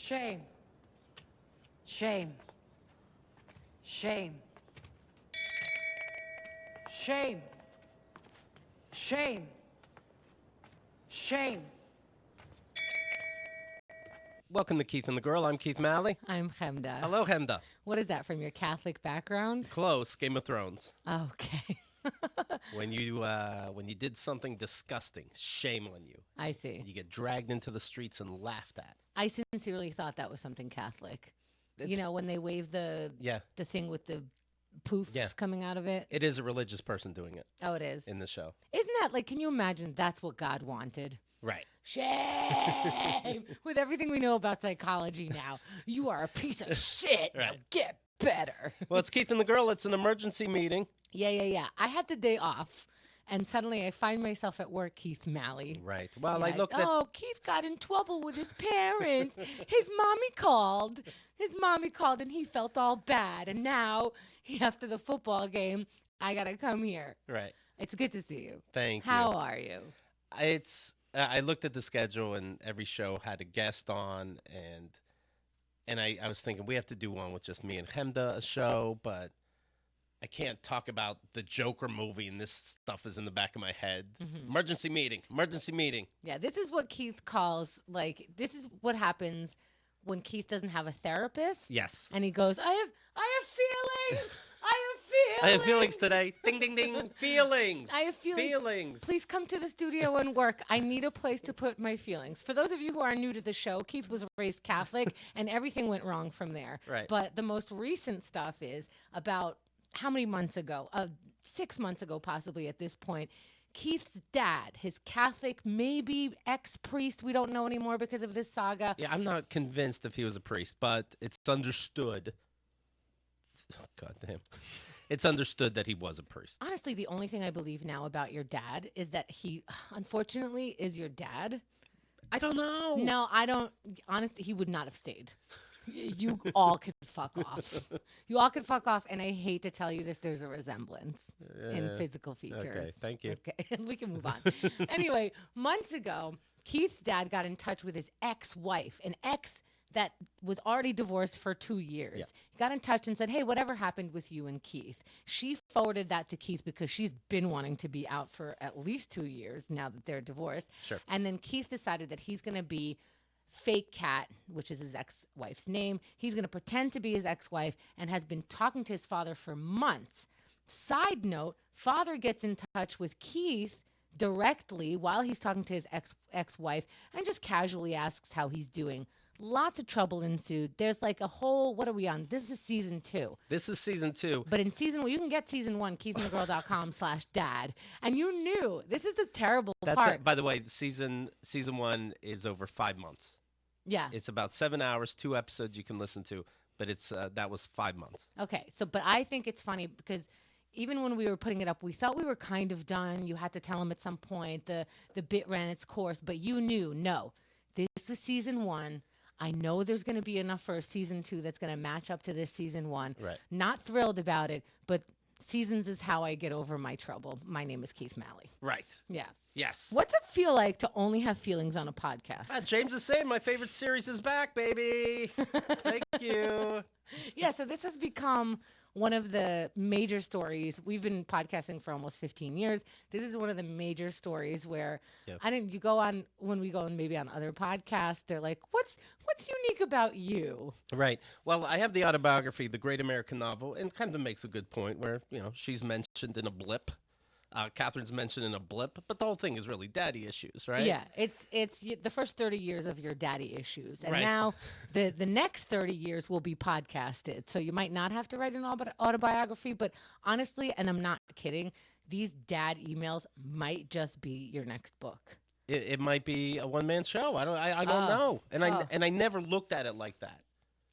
Shame. Shame. Shame. Shame. Shame. Shame. Welcome to Keith and the Girl. I'm Keith Malley. I'm Chemda. Hello, Hemda. What is that, from your Catholic background? Close. Game of Thrones. Okay. When you did something disgusting, shame on you. I see. You get dragged into the streets and laughed at. I sincerely thought that was something Catholic. It's- You know, when they wave the thing with the poofs coming out of it. It is a religious person doing it Oh, it is. in the show. Isn't that, like, can you imagine that's what God wanted? Right. Shame! With everything we know about psychology now, you are a piece of shit. Now Right. get better. Well, it's Keith and the Girl. It's an emergency meeting. Yeah. I had the day off, and suddenly I find myself at work, Keith Malley. Right. Well, Yeah, I looked at... Oh, Keith got in trouble with his parents. His mommy called. And he felt all bad. And now, after the football game, I got to come here. Right. It's good to see you. Thank you. How are you? I looked at the schedule, and every show had a guest on, and I was thinking we have to do one with just me and Hemda, a show, but I can't talk about the Joker movie, and this stuff is in the back of my head. Mm-hmm. Emergency meeting. Yeah, this is what Keith calls, like, this is what happens when Keith doesn't have a therapist. Yes. And he goes, I have feelings. I have feelings today. Ding, ding, ding. Feelings. I have feelings. Please come to the studio and work. I need a place to put my feelings. For those of you who are new to the show, Keith was raised Catholic, and everything went wrong from there. Right. But the most recent stuff is about how many months ago? 6 months ago, possibly at this point. Keith's dad, his Catholic, maybe ex-priest, we don't know anymore because of this saga. Yeah, I'm not convinced if he was a priest, but it's understood. Oh, God damn. It's understood that he was a priest. Honestly, the only thing I believe now about your dad is that he, unfortunately, is your dad. I don't know. No, I don't. Honestly, he would not have stayed. You all could fuck off. You all could fuck off, and I hate to tell you this, there's a resemblance in physical features. Okay, thank you. Okay, we can move on. Anyway, months ago, Keith's dad got in touch with his ex-wife, an ex that was already divorced for 2 years. Yeah. He got in touch and said, hey, whatever happened with you and Keith? She forwarded that to Keith because she's been wanting to be out for at least 2 years now that they're divorced. Sure. And then Keith decided that he's going to be fake Cat, which is his ex-wife's name. He's going to pretend to be his ex-wife and has been talking to his father for months. Side note, father gets in touch with Keith directly while he's talking to his ex-wife and just casually asks how he's doing. Lots of trouble ensued. There's like a whole, what are we on? This is season 2. This is season 2. But in season 1, you can get season 1, keithandthegirl.com/dad. And you knew, this is the terrible part. By the way, season 1 is over 5 months. Yeah. It's about 7 hours, 2 episodes you can listen to, but it's that was 5 months. Okay. So, but I think it's funny because even when we were putting it up, we thought we were kind of done. You had to tell him at some point the bit ran its course, but you knew, no, this was season 1. I know there's going to be enough for a season 2 that's going to match up to this season 1. Right. Not thrilled about it, but seasons is how I get over my trouble. My name is Keith Malley. Right. Yeah. Yes. What's it feel like to only have feelings on a podcast? James is saying my favorite series is back, baby. Thank you. Yeah, so this has become one of the major stories. We've been podcasting for almost 15 years. This is one of the major stories where you go on, when we go on maybe on other podcasts, they're like, what's unique about you? Right. Well, I have the autobiography, The Great American Novel, and kind of makes a good point where, she's mentioned in a blip. Catherine's mentioned in a blip, but the whole thing is really daddy issues, right? Yeah, it's the first 30 years of your daddy issues. And Right. now the next 30 years will be podcasted. So you might not have to write an autobiography, but honestly, and I'm not kidding, these dad emails might just be your next book. It might be a one-man show. I don't know. And I never looked at it like that.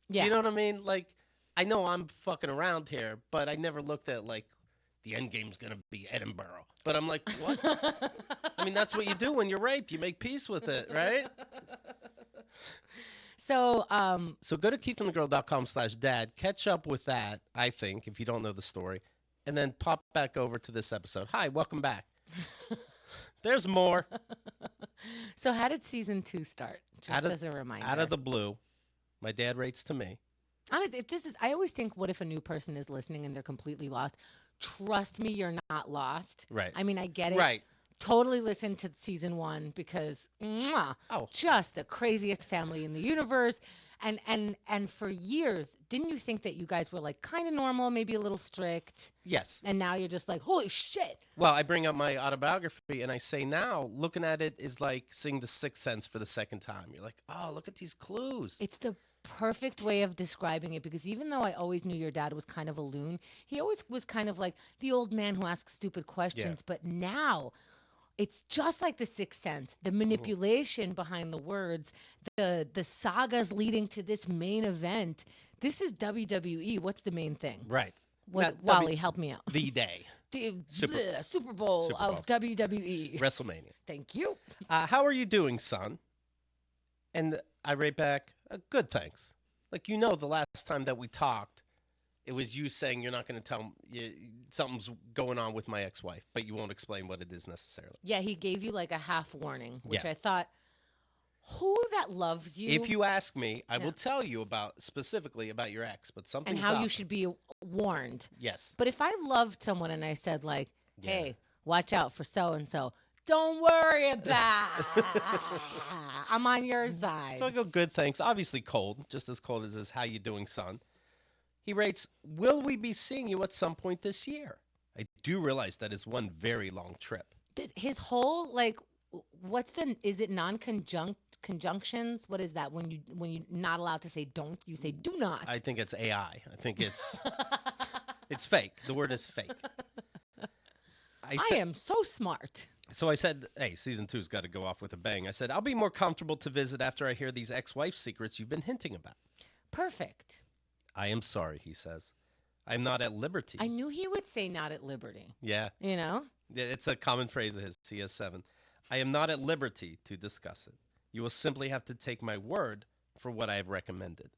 Yeah. You know what I mean? Like, I know I'm fucking around here, but I never looked at, like, the end game's going to be Edinburgh. But I'm like, what? I mean, that's what you do when you're raped. You make peace with it, right? So go to keithandthegirl.com/dad. Catch up with that, I think, if you don't know the story. And then pop back over to this episode. Hi, welcome back. There's more. So how did season 2 start? Just as a reminder. Out of the blue, My dad writes to me. Honestly, if this is, I always think, what if a new person is listening and they're completely lost? Trust me, you're not lost. Right. I mean, I get it. Right. Totally listen to season 1 because Oh. just the craziest family in the universe. And for years, didn't you think that you guys were like kind of normal, maybe a little strict? Yes. And now you're just like, holy shit. Well, I bring up my autobiography and I say now, looking at it is like seeing The Sixth Sense for the second time. You're like, oh, look at these clues. It's the perfect way of describing it, because even though I always knew your dad was kind of a loon, he always was kind of like the old man who asks stupid questions. But now it's just like The Sixth Sense, the manipulation behind the words, the sagas leading to this main event. This is WWE. What's the main thing? Right. Wally, help me out. The day. Super Bowl of WWE. WrestleMania. Thank you. How are you doing, son? And I write back, good, thanks. Like, the last time that we talked, it was you saying you're not going to tell something's going on with my ex-wife, but you won't explain what it is necessarily. Yeah, he gave you like a half warning, which Yeah. I thought, who that loves you? If you ask me, I will tell you specifically about your ex, but something's and how up. you should be warned. Yes. But if I loved someone and I said like, Yeah. hey, watch out for so-and-so, don't worry about it. I'm on your side. So I go, good, thanks. Obviously cold, just as cold as how you doing, son? He writes, will we be seeing you at some point this year? I do realize that is one very long trip. His whole, like, is it conjunctions? What is that? When you're not allowed to say don't, you say do not. I think it's AI. I think it's it's fake. The word is fake. I am so smart. So I said, hey, season 2's got to go off with a bang. I said, I'll be more comfortable to visit after I hear these ex-wife secrets you've been hinting about. Perfect. I am sorry, he says. I'm not at liberty. I knew he would say not at liberty. Yeah. You know? It's a common phrase of his. He has 7. I am not at liberty to discuss it. You will simply have to take my word for what I have recommended.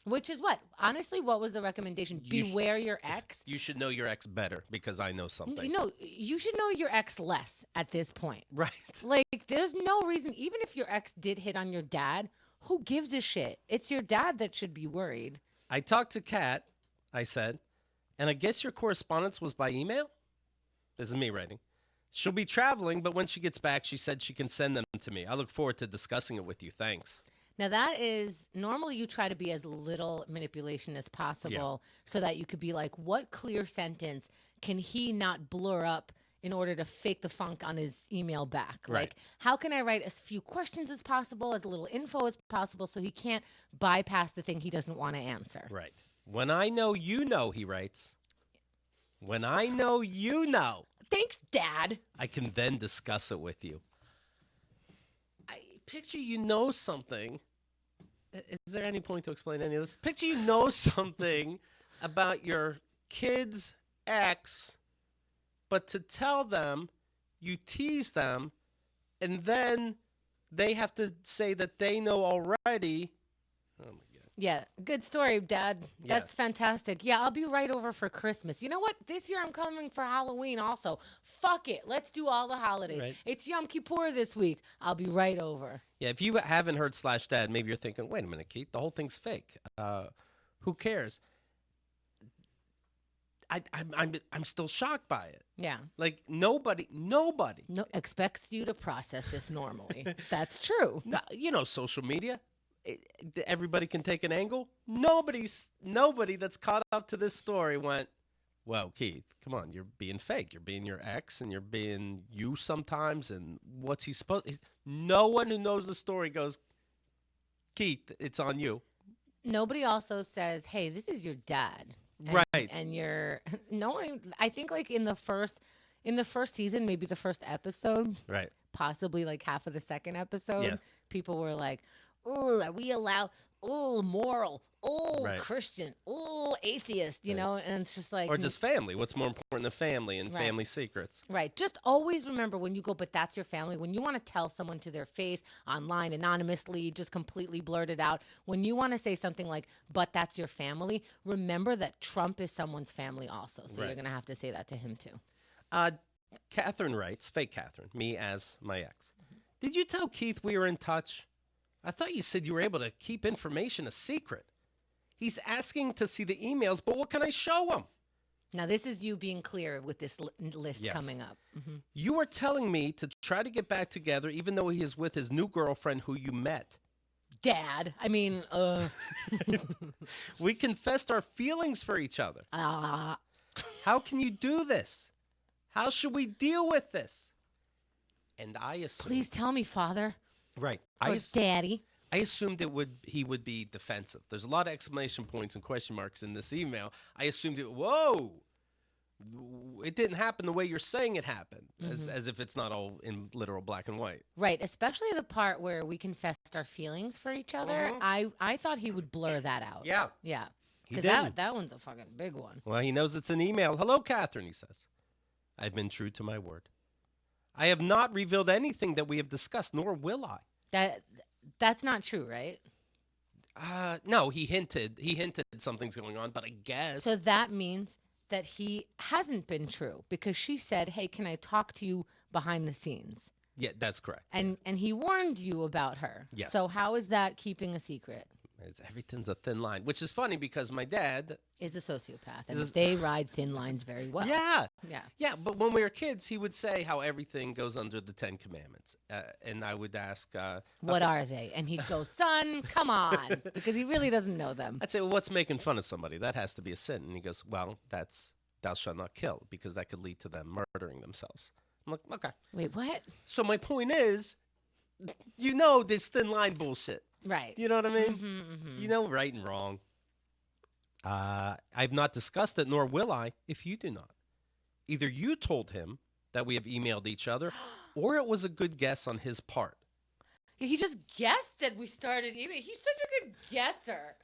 Which is what? Honestly, what was the recommendation? Beware your ex? You should know your ex better because I know something. No, you should know your ex less at this point. Right. Like, there's no reason, even if your ex did hit on your dad, who gives a shit? It's your dad that should be worried. I talked to Kat, I said, and I guess your correspondence was by email? This is me writing. She'll be traveling, but when she gets back, she said she can send them to me. I look forward to discussing it with you. Thanks. Now, that is, normally you try to be as little manipulation as possible so that you could be like, what clear sentence can he not blur up in order to fake the funk on his email back? Right. Like, how can I write as few questions as possible, as little info as possible, so he can't bypass the thing he doesn't want to answer? Right. When I know you know, he writes. When I know you know. Thanks, Dad. I can then discuss it with you. I picture you know something. Is there any point to explain any of this? Picture you know something about your kid's ex, but to tell them, you tease them, and then they have to say that they know already. Oh, my God. Yeah, good story, Dad. Yeah. That's fantastic. Yeah, I'll be right over for Christmas. You know what? This year I'm coming for Halloween also. Fuck it. Let's do all the holidays. Right. It's Yom Kippur this week. I'll be right over. Yeah, if you haven't heard Slash Dad, maybe you're thinking, wait a minute, Keith, the whole thing's fake. Who cares? I'm still shocked by it. Yeah. Like nobody No expects you to process this normally. That's true. Social media. Everybody can take an angle. Nobody that's caught up to this story went, well, Keith, come on, you're being fake. You're being your ex, and you're being you sometimes. And what's he supposed? No one who knows the story goes, Keith, it's on you. Nobody also says, hey, this is your dad. Right. And you're no one. I think like in the first season, maybe the first episode, Right. possibly like half of the second episode, Yeah. people were like, oh, are we allowed? Oh, moral. Oh, Right. Christian. Oh, atheist. You Right. know, and it's just like, Or just family. What's more important than family and Right. family secrets? right. Just always remember when you go, but that's your family. When you want to tell someone to their face online, anonymously, just completely blurt it out. When you want to say something like, but that's your family, remember that Trump is someone's family also. So Right. you're going to have to say that to him too. Catherine writes, fake Catherine, me as my ex. Did you tell Keith we were in touch? I thought you said you were able to keep information a secret. He's asking to see the emails, but what can I show him? Now, this is you being clear with this list Yes. coming up. You are telling me to try to get back together even though he is with his new girlfriend who you met. Dad, I mean, We confessed our feelings for each other. How can you do this? How should we deal with this? And I assumed, please tell me, Father right? or Daddy. I assumed he would be defensive. There's a lot of exclamation points and question marks in this email. I assumed it didn't happen the way you're saying it happened, as if it's not all in literal black and white. Right, especially the part where we confessed our feelings for each other. I thought he would blur that out. Yeah. Yeah. He Because didn't. that one's a fucking big one. Well, he knows it's an email. Hello, Catherine, he says. I've been true to my word. I have not revealed anything that we have discussed, nor will I. That's not true, right? No, he hinted something's going on, but I guess. So that means that he hasn't been true because she said, "Hey, can I talk to you behind the scenes?" Yeah, that's correct. And he warned you about her. Yes. So how is that keeping a secret? Everything's a thin line, which is funny because my dad Is a sociopath, and they ride thin lines very well. Yeah. Yeah. Yeah, but when we were kids, he would say how everything goes under the 10 Commandments. And I would ask... What are they? And he'd go, "Son, come on," because he really doesn't know them. I'd say, well, what's making fun of somebody? That has to be a sin. And he goes, well, that's thou shalt not kill, because that could lead to them murdering themselves. I'm like, okay. Wait, what? So my point is, this thin line bullshit. Right. You know what I mean? You know right and wrong. I've not discussed it, nor will I, if you do not. Either you told him that we have emailed each other, or it was a good guess on his part. He just guessed that we started email. He's such a good guesser.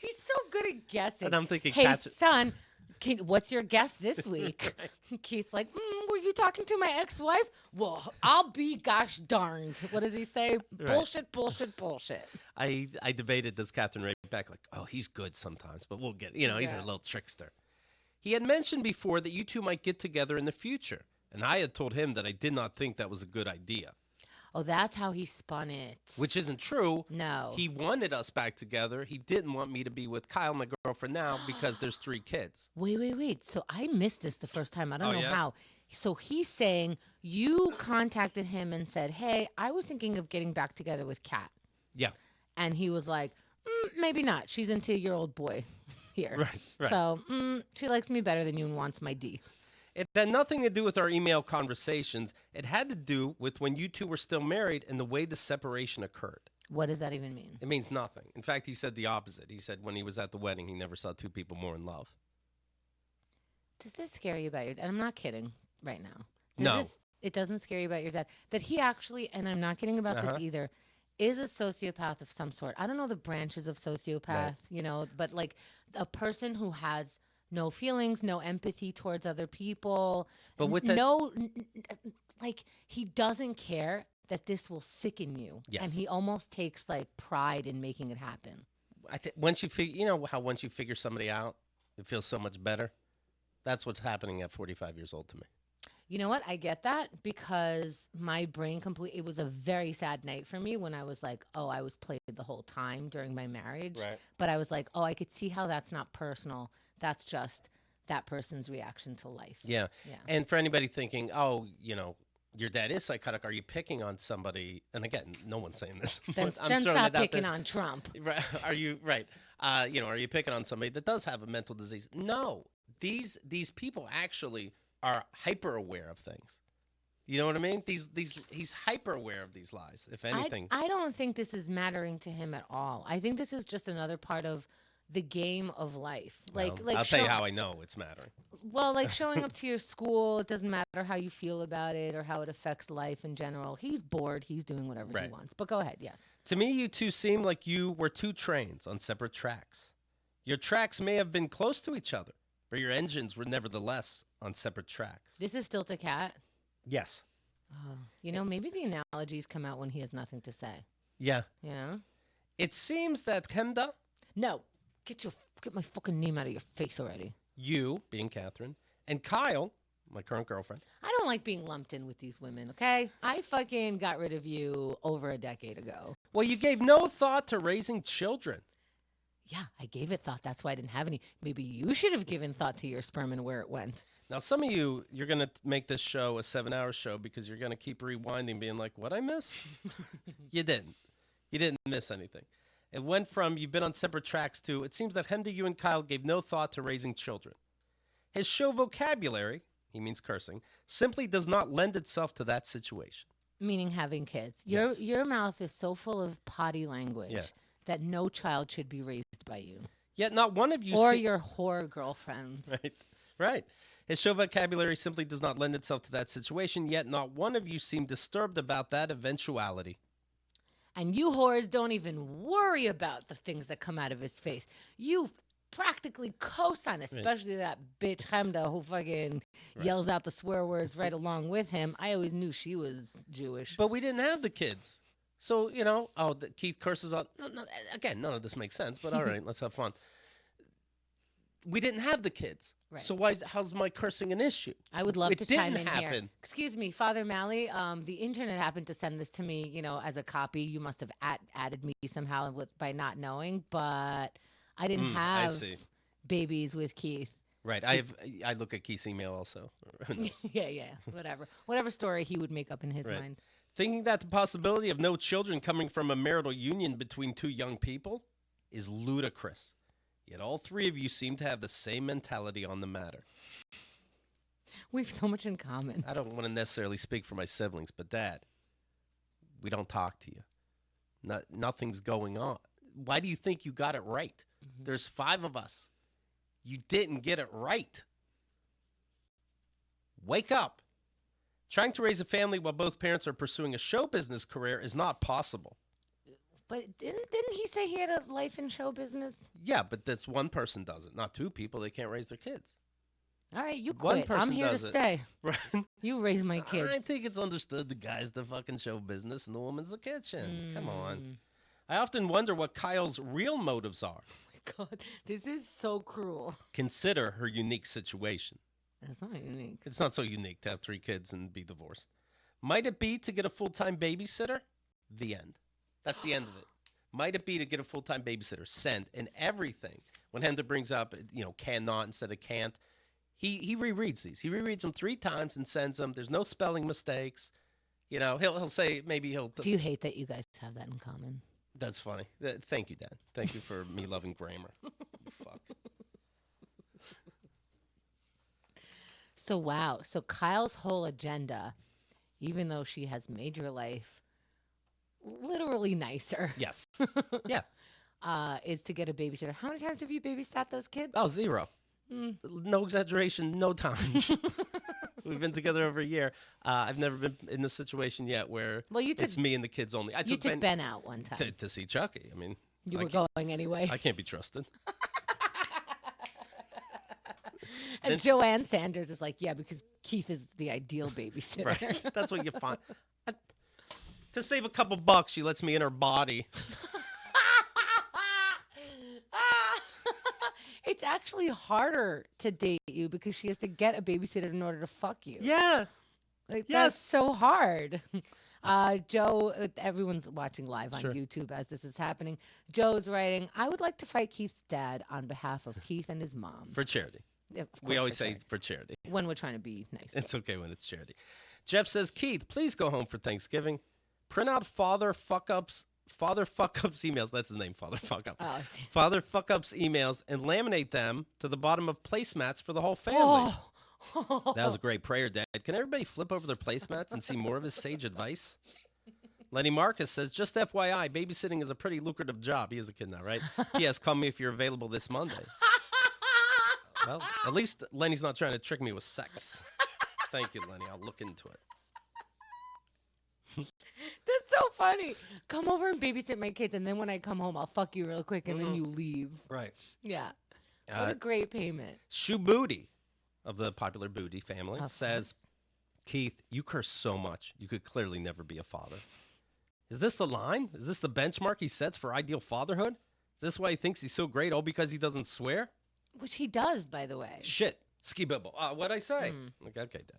He's so good at guessing. And I'm thinking, hey, son, what's your guess this week? Right. Keith's like, were you talking to my ex-wife? Well, I'll be gosh darned. What does he say? Right. Bullshit, bullshit, bullshit. I debated this Catherine right back, like, oh, he's good sometimes, but we'll get, he's a little trickster. He had mentioned before that you two might get together in the future, and I had told him that I did not think that was a good idea. Oh, that's how he spun it. Which isn't true. No. He wanted us back together. He didn't want me to be with Kyle, my girlfriend now, because there's 3 kids. Wait. So I missed this the first time. I don't know yeah? how. So he's saying you contacted him and said, "Hey, I was thinking of getting back together with Kat." Yeah. And he was like, maybe not. She's into your old boy here. Right. So she likes me better than you and wants my D. It had nothing to do with our email conversations. It had to do with when you two were still married and the way the separation occurred. What does that even mean? It means nothing. In fact, he said the opposite. He said when he was at the wedding, he never saw 2 people more in love. Does this scare you about your dad? I'm not kidding right now. No. It doesn't scare you about your dad. That he actually, and I'm not kidding about this either, is a sociopath of some sort. I don't know the branches of sociopath, but like a person who has no feelings, no empathy towards other people. But with like he doesn't care that this will sicken you. Yes. And he almost takes like pride in making it happen. I think once you figure, how once you figure somebody out, it feels so much better. That's what's happening at 45 years old to me. You know what? I get that because my brain it was a very sad night for me when I was like, oh, I was played the whole time during my marriage. Right. But I was like, oh, I could see how that's not personal. That's just that person's reaction to life. Yeah. And for anybody thinking, oh, your dad is psychotic, are you picking on somebody? And again, no one's saying this. Then stop picking on Trump. Right. Are you right? Are you picking on somebody that does have a mental disease? No. These people actually are hyper aware of things. You know what I mean? He's hyper aware of these lies, if anything. I don't think this is mattering to him at all. I think this is just another part of the game of life. Like I'll tell you how I know it's mattering. Well, like showing up to your school, it doesn't matter how you feel about it or how it affects life in general. He's bored. He's doing whatever he wants. But go ahead. Yes. To me, you two seem like you were 2 trains on separate tracks. Your tracks may have been close to each other, but your engines were nevertheless on separate tracks. This is still to Cat. Yes. Oh, maybe the analogies come out when he has nothing to say. Yeah. It seems that Kemda... No. Get my fucking name out of your face already. You, being Catherine, and Kyle, my current girlfriend. I don't like being lumped in with these women, okay? I fucking got rid of you over a decade ago. Well, you gave no thought to raising children. Yeah, I gave it thought. That's why I didn't have any. Maybe you should have given thought to your sperm and where it went. Now, some of you, you're going to make this show a 7-hour show because you're going to keep rewinding, being like, what'd I miss? You didn't. You didn't miss anything. It went from you've been on separate tracks to it seems that Hemda, you and Kyle gave no thought to raising children. His show vocabulary, he means cursing, simply does not lend itself to that situation. Meaning having kids. Yes. Your mouth is so full of potty language Yeah. that no child should be raised by you. Yet not one of you Or your whore girlfriends. Right, right. His show vocabulary simply does not lend itself to that situation, yet not one of you seem disturbed about that eventuality. And you whores don't even worry about the things that come out of his face. You practically co-sign, especially that bitch Hemda who fucking yells out the swear words right along with him. I always knew she was Jewish. But we didn't have the kids. So, Keith curses on... No, again, none of this makes sense, but all right, let's have fun. We didn't have the kids. Right. So how's my cursing an issue? I would love It to chime didn't in here. happen. Excuse me, Father Malley. The internet happened to send this to me, as a copy. You must have added me somehow by not knowing, but I didn't I have see. babies with Keith. Right. I look at Keith's email also. Who knows? Yeah, whatever story he would make up in his Right. mind. Thinking that the possibility of no children coming from a marital union between two young people is ludicrous. Yet all three of you seem to have the same mentality on the matter. We have so much in common. I don't want to necessarily speak for my siblings, but Dad, we don't talk to you. Nothing's going on. Why do you think you got it right? Mm-hmm. There's 5 of us. You didn't get it right. Wake up. Trying to raise a family while both parents are pursuing a show business career is not possible. But didn't he say he had a life in show business? Yeah, but that's one person does it, not 2 people. They can't raise their kids. All right, you One quit. person I'm here to does it. stay. Right? You raise my kids. I think it's understood the guy's the fucking show business and the woman's the kitchen. Come Mm. on. I often wonder what Kyle's real motives are. God, this is so cruel. Consider her unique situation. That's not unique. It's not so unique to have 3 kids and be divorced. Might it be to get a full-time babysitter? The end. That's the end of it. Might it be to get a full-time babysitter? Send. And everything. When Henda brings up, cannot instead of can't, he rereads these. He rereads them 3 times and sends them. There's no spelling mistakes. He'll say, maybe he'll... Do you hate that you guys have that in common? That's funny. Thank you, Dad. Thank you for me loving grammar. Fuck. So, wow. So Kyle's whole agenda, even though she has made your life literally nicer, Yes. Yeah. is to get a babysitter. How many times have you babysat those kids? Oh, 0. No exaggeration, no times. We've been together over a year. I've never been in a situation yet where it's me and the kids only. I You took Ben out one time. to see Chucky. I mean, You I were can't- going anyway. I can't be trusted. And then she- Joanne Sanders is like, yeah, because Keith is the ideal babysitter. Right. That's what you find. To save a couple bucks, she lets me in her body. It's actually harder to date you because she has to get a babysitter in order to fuck you. Yeah. Like, Yes. that's so hard. Joe, everyone's watching live on Sure. YouTube as this is happening. Joe's writing, I would like to fight Keith's dad on behalf of Keith and his mom. For charity. Of We course, always for say charity. for charity. When we're trying to be nice. It's okay when it's charity. Jeff says, Keith, please go home for Thanksgiving. Print out father fuck ups emails. That's his name, father fuck up. Oh, I see. Father fuck ups emails and laminate them to the bottom of placemats for the whole family. Oh. That was a great prayer, Dad. Can everybody flip over their placemats and see more of his sage advice? Lenny Marcus says, just FYI, babysitting is a pretty lucrative job. He is a kid now, right? P.S. Call me if you're available this Monday. Well, at least Lenny's not trying to trick me with sex. Thank you, Lenny. I'll look into it. That's so funny. Come over and babysit my kids, and then when I come home, I'll fuck you real quick, and then you leave. Right. Yeah. What a great payment. Shoe Booty of the popular Booty family Of says, course. Keith, you curse so much. You could clearly never be a father. Is this the line? Is this the benchmark he sets for ideal fatherhood? Is this why he thinks he's so great, all because he doesn't swear? Which he does, by the way. Shit. Ski bibble. What'd I say? Like, okay, Dad.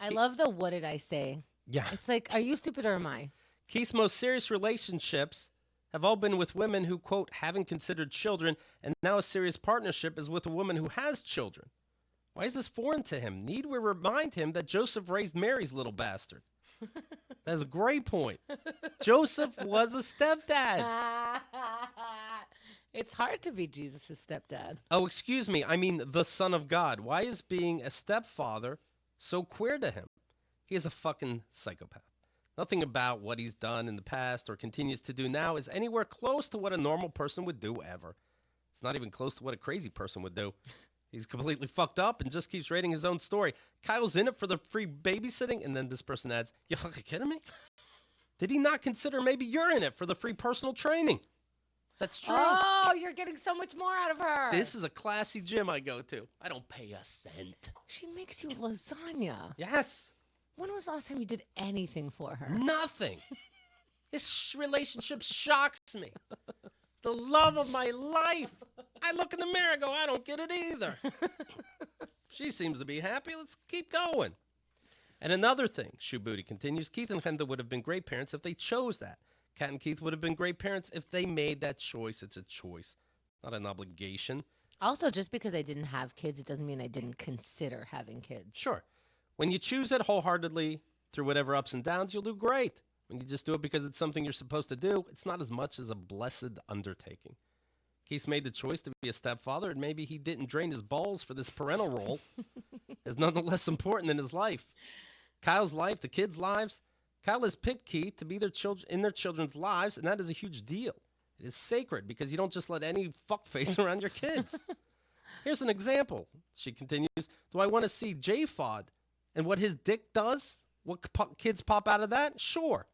I love the what did I say? Yeah. It's like, are you stupid or am I? Keith's most serious relationships have all been with women who, quote, haven't considered children, and now a serious partnership is with a woman who has children. Why is this foreign to him? Need we remind him that Joseph raised Mary's little bastard? That's a great point. Joseph was a stepdad. It's hard to be Jesus' stepdad. Oh, excuse me. I mean, the Son of God. Why is being a stepfather so queer to him? He is a fucking psychopath. Nothing about what he's done in the past or continues to do now is anywhere close to what a normal person would do ever. It's not even close to what a crazy person would do. He's completely fucked up and just keeps writing his own story. Kyle's in it for the free babysitting, and then this person adds, you fucking kidding me? Did he not consider maybe you're in it for the free personal training? That's true. Oh, you're getting so much more out of her. This is a classy gym I go to. I don't pay a cent. She makes you lasagna. Yes. When was the last time you did anything for her? Nothing. This relationship shocks me. The love of my life. I look in the mirror and go, I don't get it either. She seems to be happy. Let's keep going. And another thing, Shoe Booty continues, Keith and Henda would have been great parents if they chose that. Kat and Keith would have been great parents if they made that choice. It's a choice, not an obligation. Also, just because I didn't have kids, it doesn't mean I didn't consider having kids. Sure. When you choose it wholeheartedly through whatever ups and downs, you'll do great. When you just do it because it's something you're supposed to do, it's not as much as a blessed undertaking. Keith's made the choice to be a stepfather, and maybe he didn't drain his balls for this parental role. Is nonetheless important in his life. Kyle's life, the kids' lives. Kyle has picked Keith to be in their children's lives, and that is a huge deal. It is sacred because you don't just let any fuckface around your kids. Here's an example. She continues, do I want to see J-Fod and what his dick does? What kids pop out of that? Sure.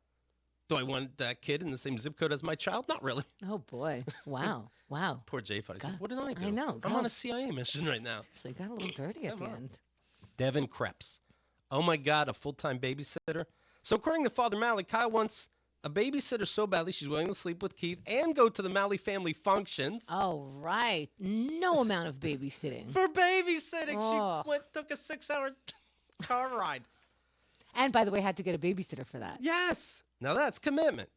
Do I want that kid in the same zip code as my child? Not really. Oh, boy. Wow. Wow. Poor J-Fod. He's like, what did I do? I know. I'm on a CIA mission right now. Seriously, got a little dirty at the end. Devin Krebs. Oh, my God, a full-time babysitter. So according to Father Malley, Kyle wants a babysitter so badly she's willing to sleep with Keith and go to the Malley family functions. Oh, right. No amount of babysitting. For babysitting. Oh. She took a 6-hour car ride. And by the way, had to get a babysitter for that. Yes. Now that's commitment.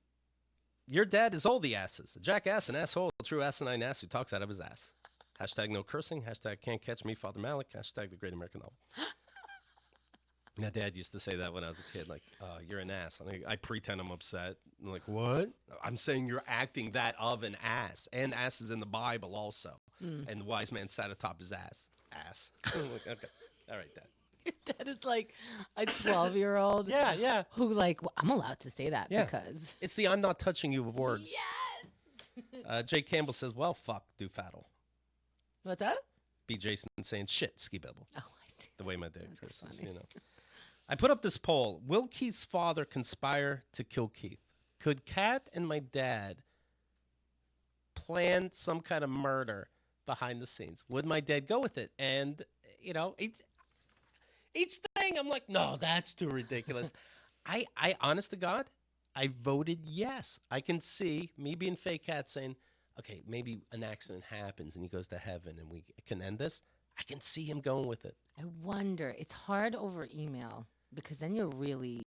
Your dad is all the asses. A jackass, an asshole, a true asinine ass who talks out of his ass. Hashtag no cursing. Hashtag can't catch me, Father Malik. Hashtag the great American novel. My dad used to say that when I was a kid, like, you're an ass. I pretend I'm upset. I'm like, what? I'm saying you're acting that of an ass. And ass is in the Bible also. And the wise man sat atop his ass. Ass. I'm like, okay. All right, Dad. Your dad is like a 12-year-old. Yeah. Who like, well, I'm allowed to say that because. It's the I'm not touching you of words. Yes. Jay Campbell says, well, fuck, doofaddle. What's that? B. Jason saying, shit, ski bibble. Oh, I see. The way my dad That's curses, funny. you know. I put up this poll. Will Keith's father conspire to kill Keith? Could Kat and my dad plan some kind of murder behind the scenes? Would my dad go with it? And, you know, each thing I'm like, no, that's too ridiculous. I honest to God, I voted yes. I can see me being fake Kat saying, okay, maybe an accident happens and he goes to heaven and we can end this. I can see him going with it. I wonder. It's hard over email because then you're really.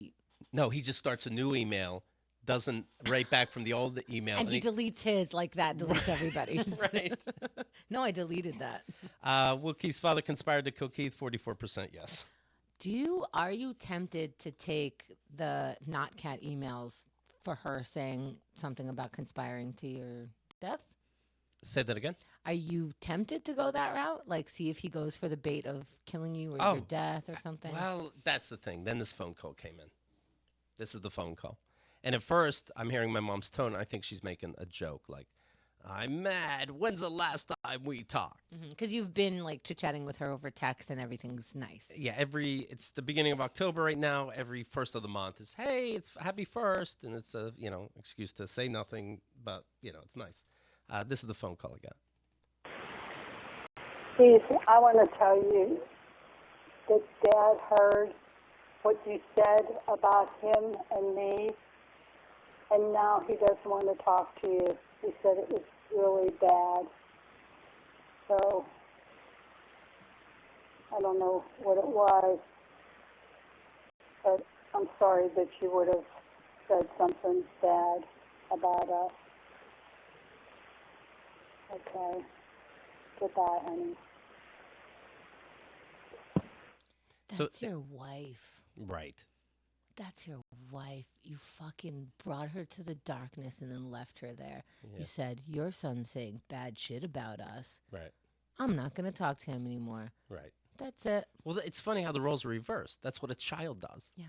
No, he just starts a new email, doesn't write back from the old email. And he deletes his like that, deletes everybody's. Right. No, I deleted that. Will Keith's father conspired to kill Keith? 44% yes. Are you tempted to take the not Cat emails for her saying something about conspiring to your death? Say that again? Are you tempted to go that route? Like, see if he goes for the bait of killing you or your death or something? Well, that's the thing. Then this phone call came in. This is the phone call. And at first, I'm hearing my mom's tone. I think she's making a joke. Like, I'm mad. When's the last time we talked? Because you've been, like, chit-chatting with her over text and everything's nice. Yeah, it's the beginning of October right now. Every first of the month is, hey, it's happy first. And it's a, excuse to say nothing, but, it's nice. This is the phone call I got. Keith, I want to tell you that Dad heard what you said about him and me, and now he doesn't want to talk to you. He said it was really bad. So I don't know what it was, but I'm sorry that you would have said something bad about us. Okay. Goodbye, honey. So- That's your wife. Right. That's your wife. You fucking brought her to the darkness and then left her there. Yeah. You said, your son's saying bad shit about us. Right. I'm not going to talk to him anymore. Right. That's it. Well, it's funny how the roles are reversed. That's what a child does. Yeah.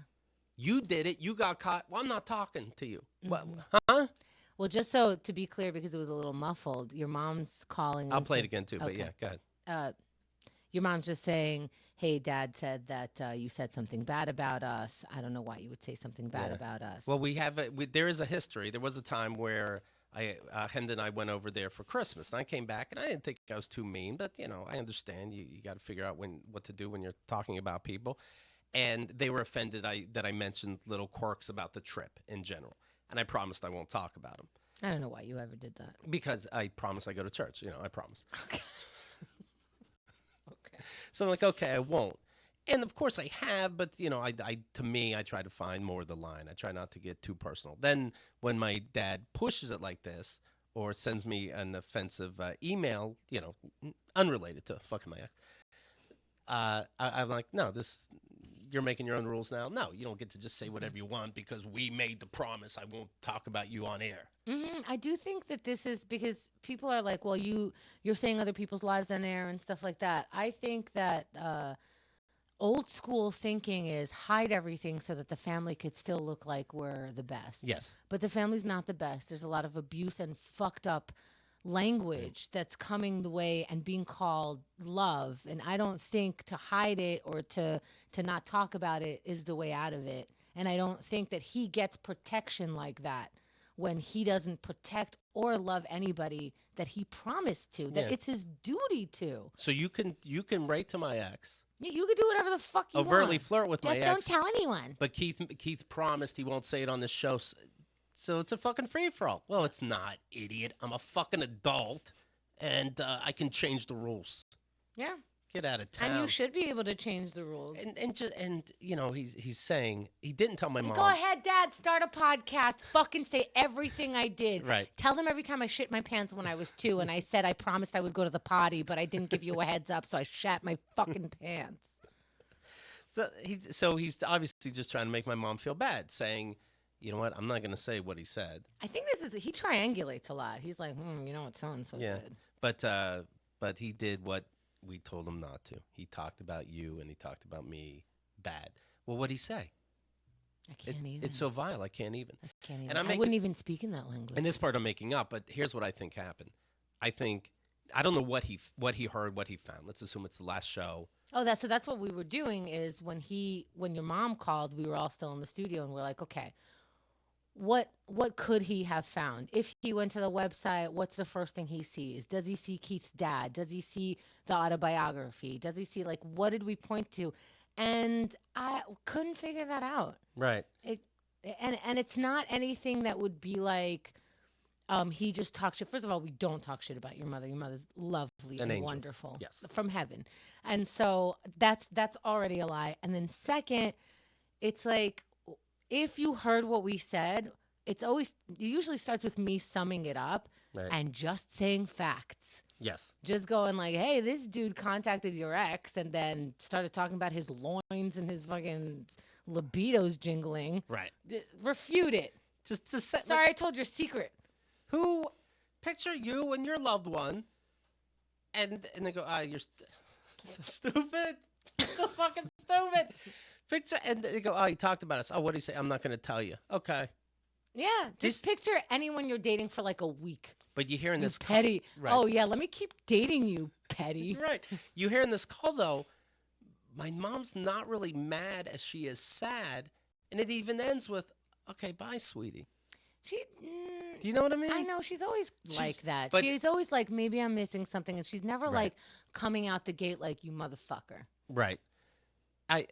You did it. You got caught. Well, I'm not talking to you. What? Mm-hmm. Huh? Well, just so to be clear, because it was a little muffled, your mom's calling. I'll and play it saying- again too. But Okay. yeah, go ahead. Your mom's just saying, hey, Dad said that you said something bad about us. I don't know why you would say something bad Yeah. about us. Well, there is a history. There was a time where Henda and I went over there for Christmas, and I came back, and I didn't think I was too mean, but I understand you got to figure out what to do when you're talking about people, and they were offended that I mentioned little quirks about the trip in general, and I promised I won't talk about them I don't know why you ever did that. because I promised I go to church. I promise. Okay. So I'm like, okay, I won't. And of course I have, but to me, I try to find more of the line. I try not to get too personal. Then when my dad pushes it like this, or sends me an offensive email, unrelated to fucking my ex, I'm like, no, you're making your own rules now. No, you don't get to just say whatever you want because we made the promise I won't talk about you on air. I do think that this is because people are like, well, you're saying other people's lives on air and stuff like that. I think that old school thinking is hide everything so that the family could still look like we're the best. Yes. But the family's not the best. There's a lot of abuse and fucked up language that's coming the way and being called love. And I don't think to hide it or to not talk about it is the way out of it. And I don't think that he gets protection like that when he doesn't protect or love anybody that he promised to, that Yeah. it's his duty to. So you can write to my ex, You could do whatever the fuck you overtly want. flirt with Just my don't ex. tell anyone. But Keith promised he won't say it on this show. So it's a fucking free-for-all. Well, it's not, idiot. I'm a fucking adult, and I can change the rules. Yeah. Get out of town. And you should be able to change the rules. And he's saying he didn't tell my mom. Go ahead, Dad. Start a podcast. Fucking say everything I did. Right. Tell them every time I shit my pants when I was 2 and I said I promised I would go to the potty, but I didn't give you a heads up, so I shat my fucking pants. So he's obviously just trying to make my mom feel bad, saying, you know what, I'm not going to say what he said. I think he triangulates a lot. He's like, what so-and-so did. But he did what we told him not to. He talked about you and he talked about me bad. Well, what'd he say? I can't even. It's so vile, I can't even. I can't even. And I wouldn't even speak in that language. And this part I'm making up, but here's what I think happened. I don't know what he heard, what he found. Let's assume it's the last show. Oh, that's what we were doing is when your mom called, we were all still in the studio and we're like, okay, what could he have found? If he went to the website, what's the first thing he sees? Does he see Keith's dad? Does he see the autobiography? Does he see what did we point to? And I couldn't figure that out. Right. And it's not anything that would be like, he just talks shit. First of all, we don't talk shit about your mother. Your mother's lovely An and angel. wonderful. Yes. From heaven. And so that's already a lie. And then second, it's like, if you heard what we said, it usually starts with me summing it up Right. and just saying facts. Yes. Just going like, hey, this dude contacted your ex and then started talking about his loins and his fucking libido's jingling. Right. Refute it. Just to set. Sorry, I told your secret. Picture you and your loved one, and they go, you're so stupid. So fucking stupid. Picture, and they go, he talked about us. Oh, what did he say? I'm not going to tell you. Okay. Yeah, just picture anyone you're dating for like a week. But you hearing You this petty. Right. Oh yeah, let me keep dating you, petty. Right. You hearing this call though, my mom's not really mad as she is sad, and it even ends with, okay, bye, sweetie. Do you know what I mean? I know she's always like that. but- She's always like, maybe I'm missing something, and she's never like coming out the gate like, you motherfucker. Right.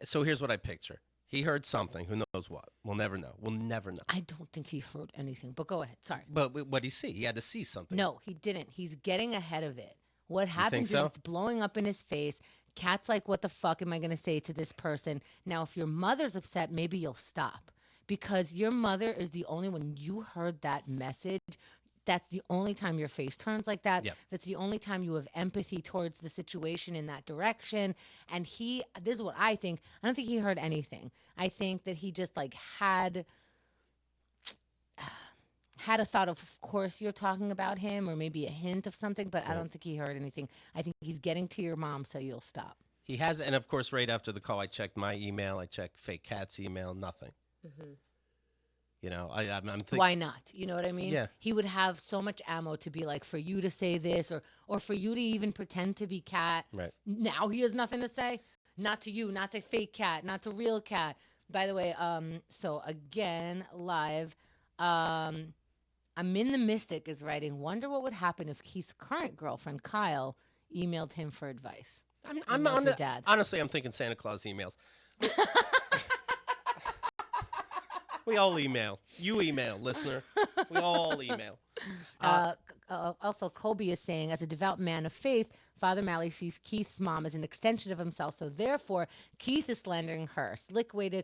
So here's what I picture. He heard something. Who knows what? We'll never know. We'll never know. I don't think he heard anything, but go ahead. Sorry. But what did he see? He had to see something. No, he didn't. He's getting ahead of it. What happens so? is it's blowing up in his face. Kat's like, what the fuck am I going to say to this person? Now, if your mother's upset, maybe you'll stop because your mother is the only one. You heard that message. That's the only time your face turns like that. Yep. That's the only time you have empathy towards the situation in that direction. And this is what I think. I don't think he heard anything. I think that he just like had a thought of course you're talking about him or maybe a hint of something, but I don't think he heard anything. I think he's getting to your mom so you'll stop. He has, and of course, right after the call, I checked my email. I checked Fake Cat's email. Nothing. Mm-hmm. You know, I'm thinking. Why not? You know what I mean? Yeah. He would have so much ammo to be like, for you to say this or for you to even pretend to be Cat. Right. Now he has nothing to say. Not to you, not to Fake Cat, not to Real Cat. By the way, so again, live, I'm in the Mystic is writing, wonder what would happen if Keith's current girlfriend, Kyle, emailed him for advice. I'm Emailed to Dad. Honestly, I'm thinking Santa Claus emails. We all email. You email, listener. We all email. Also, Colby is saying, as a devout man of faith, Father Malley sees Keith's mom as an extension of himself. So therefore, Keith is slandering her. Slick way to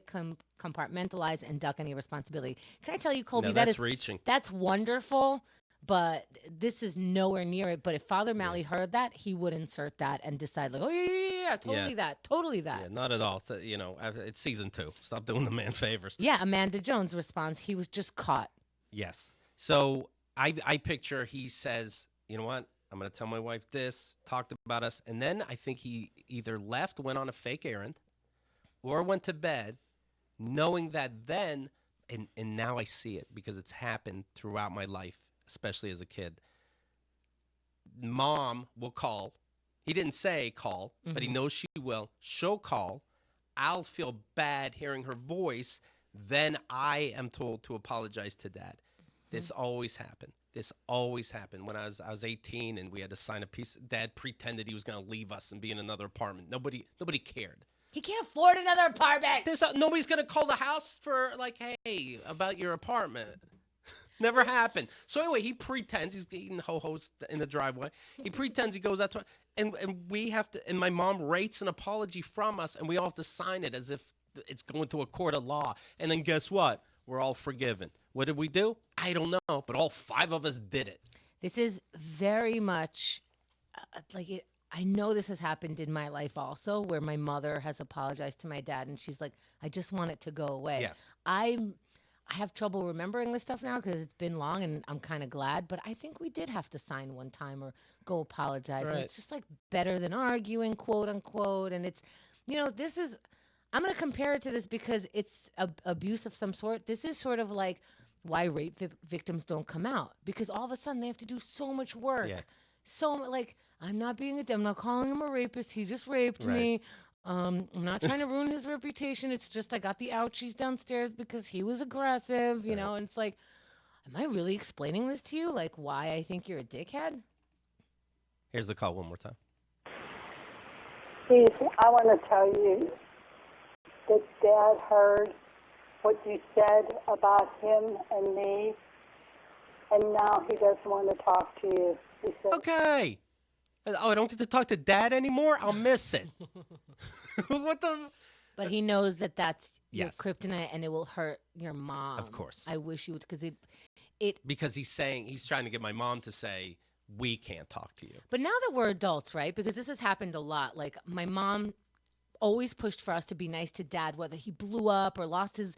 compartmentalize and duck any responsibility. Can I tell you, Colby, No, that's reaching. That's wonderful, but this is nowhere near it. But if Father Malley heard that, he would insert that and decide, like, oh, yeah, totally that. Yeah, not at all. You know, it's season 2. Stop doing the man favors. Yeah, Amanda Jones responds, he was just caught. Yes. So I picture he says, you know what? I'm going to tell my wife this, talked about us. And then I think he either left, went on a fake errand, or went to bed, knowing that then, and now I see it because it's happened throughout my life, especially as a kid. Mom will call. He didn't say call, but he knows she will. She'll call. I'll feel bad hearing her voice. Then I am told to apologize to Dad. This always happened. This always happened. When I was 18 and we had to sign a piece, Dad pretended he was going to leave us and be in another apartment. Nobody cared. He can't afford another apartment. Nobody's going to call the house for like, hey, about your apartment. Never happened. So anyway, he pretends he's eating ho-hos in the driveway. He pretends he goes out to, and we have to, and my mom rates an apology from us, and we all have to sign it as if it's going to a court of law. And then guess what? We're all forgiven. What did we do? I don't know, but all 5 of us did it. This is very much I know this has happened in my life also, where my mother has apologized to my dad, and she's like, I just want it to go away. Yeah. I have trouble remembering this stuff now because it's been long, and I'm kind of glad. But I think we did have to sign one time or go apologize. Right. And it's just like better than arguing, quote unquote. And it's, this is, I'm going to compare it to this because it's abuse of some sort. This is sort of like why rape victims don't come out, because all of a sudden they have to do so much work. Yeah. I'm not I'm not calling him a rapist. He just raped me. I'm not trying to ruin his reputation. It's just I got the ouchies downstairs because he was aggressive, you know, and it's like, am I really explaining this to you? Like why I think you're a dickhead? Here's the call one more time. Steve, I want to tell you that Dad heard what you said about him and me, and now he doesn't want to talk to you. He said, Okay. Oh, I don't get to talk to Dad anymore? I'll miss it. What the? But he knows that that's your Yes. kryptonite and it will hurt your mom. Of course. I wish you would, because Because he's trying to get my mom to say, we can't talk to you. But now that we're adults, right? Because this has happened a lot. Like my mom always pushed for us to be nice to Dad, whether he blew up or lost his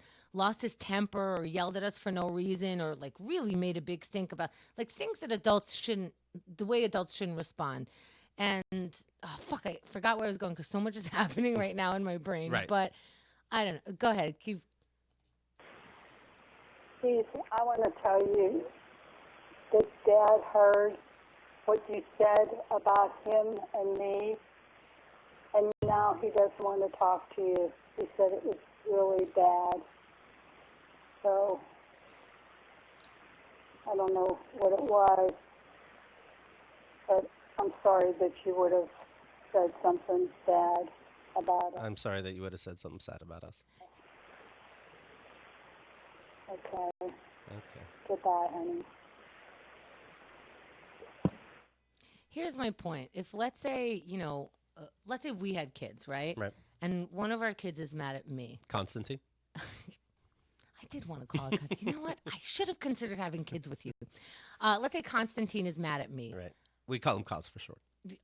temper or yelled at us for no reason or like really made a big stink about like things that the way adults shouldn't respond. And I forgot where I was going because so much is happening right now in my brain. Right. But I don't know. Go ahead. Steve, I want to tell you that Dad heard what you said about him and me, and now he doesn't want to talk to you. He said it was really bad. So, I don't know what it was, but I'm sorry that you would have said something bad about us. I'm sorry that you would have said something sad about us. Okay. Okay. Goodbye, honey. Here's my point. If let's say, let's say we had kids, right? Right. And one of our kids is mad at me. Constantine. I did want to call it because you know what? I should have considered having kids with you. Let's say Constantine is mad at me. Right. We call him Cos for short.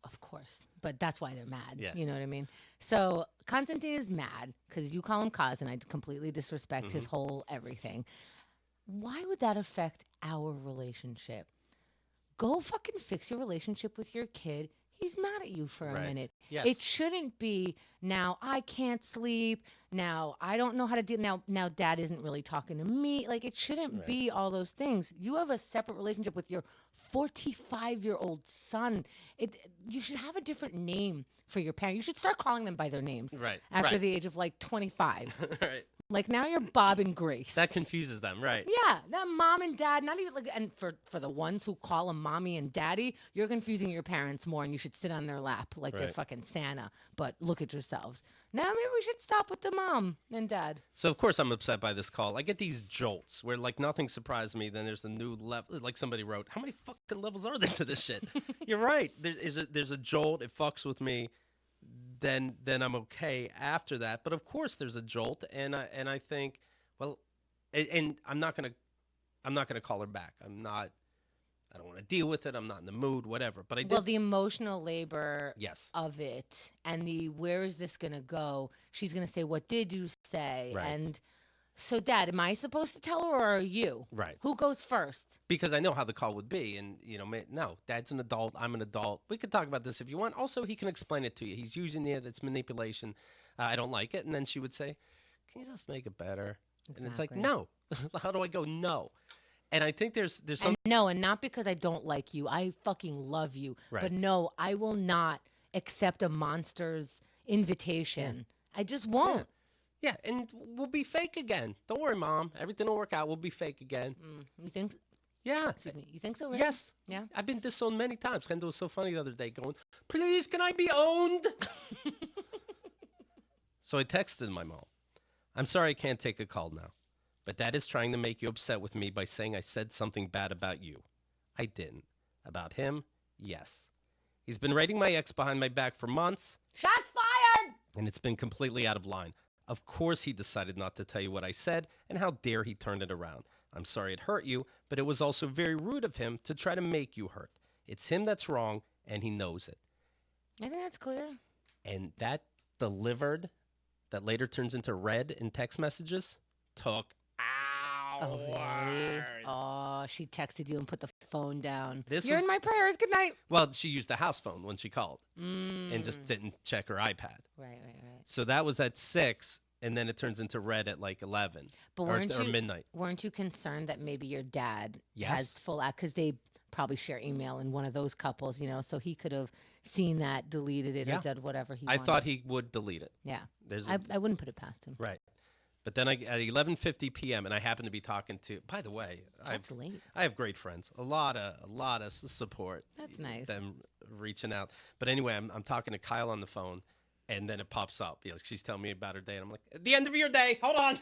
Of course, but that's why they're mad. Yeah. You know what I mean? So Constantine is mad because you call him Cos and I completely disrespect his whole everything. Why would that affect our relationship? Go fucking fix your relationship with your kid. He's mad at you for a Right. minute. Yes. It shouldn't be now I can't sleep. Now I don't know how to deal. Now dad isn't really talking to me. Like it shouldn't Right. be all those things. You have a separate relationship with your 45-year-old son. You should have a different name for your parent. You should start calling them by their names. Right. After right. the age of like 25. right. Like now you're Bob and Grace. That confuses them. Right. Yeah, that mom and dad, not even like, and for the ones who call them mommy and daddy, you're confusing your parents more, and you should sit on their lap like they're Right. fucking Santa. But look at yourselves. Now maybe we should stop with the mom and dad. So of course I'm upset by this call. I get these jolts where like nothing surprised me. Then there's a new level. Like somebody wrote, "How many fucking levels are there to this shit?" You're right. There's a jolt. It fucks with me. Then I'm okay after that. But of course there's a jolt, and I think, well, and I'm not gonna call her back. I don't want to deal with it. I'm not in the mood. Whatever. But I did. Well, the emotional labor Yes. of it and the where is this going to go? She's going to say, what did you say? Right. And so, Dad, am I supposed to tell her or are you? Right. Who goes first? Because I know how the call would be, and no, Dad's an adult, I'm an adult. We could talk about this if you want. Also, he can explain it to you. He's using that's manipulation. I don't like it, and then she would say, "Can you just make it better?" And it's like, Exactly. no. How do I go no? And I think there's some And no, and not because I don't like you. I fucking love you. Right. But no, I will not accept a monster's invitation. I just won't. yeah, and we'll be fake again. Don't worry, Mom. Everything will work out. We'll be fake again. You think? Yeah. Excuse me. You think so? Really? Yes. Yeah. I've been disowned many times. Kendall was so funny the other day going, "Please, can I be owned?" So I texted my mom. "I'm sorry I can't take a call now, but Dad is trying to make you upset with me by saying I said something bad about you. I didn't. About him, yes. He's been rating my ex behind my back for months, Shots fired! and it's been completely out of line. Of course he decided not to tell you what I said, and how dare he turn it around. I'm sorry it hurt you, but it was also very rude of him to try to make you hurt. It's him that's wrong, and he knows it." I think that's clear. And that delivered, that later turns into read in text messages, took hours. Oh, really? Oh, she texted you and put the phone down. This You're was- in my prayers. Good night. Well, she used the house phone when she called and Mm. just didn't check her iPad. Right. So that was at 6, and then it turns into red at like 11 But or midnight. Weren't you concerned that maybe your dad Yes. has full act because they probably share email in one of those couples, so he could have seen that, deleted it, Yeah. or did whatever he I wanted. thought he would delete it. Yeah, There's I wouldn't put it past him. right. But then at 11:50 p.m. and I happen to be talking to. By the way, That's late. I have great friends. A lot of support. That's nice. Them reaching out. But anyway, I'm talking to Kyle on the phone, and then it pops up. She's telling me about her day, and I'm like, "At the end of your day, hold on.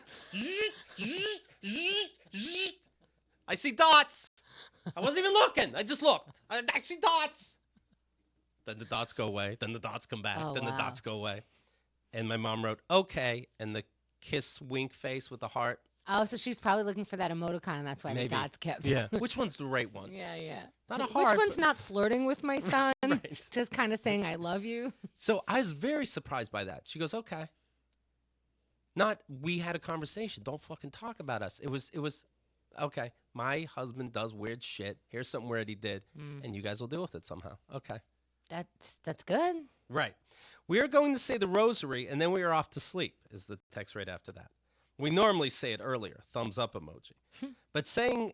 I see dots. I wasn't even looking. I just looked. I see dots." Then the dots go away. Then the dots come back. Oh, then the wow. dots go away. And my mom wrote, "Okay," and the kiss wink face with the heart. Oh, so she's probably looking for that emoticon, and that's why Maybe. the dots kept. Yeah. Which one's the right one? Yeah. Not a Which heart, one's but- not flirting with my son? Right. Just kind of saying I love you. So I was very surprised by that. She goes, "Okay." Not we had a conversation. Don't fucking talk about us. It was okay. My husband does weird shit. Here's something weird he did, and you guys will deal with it somehow. Okay. That's good. Right. We are going to say the rosary, and then we are off to sleep, is the text right after that. We normally say it earlier, thumbs up emoji. But saying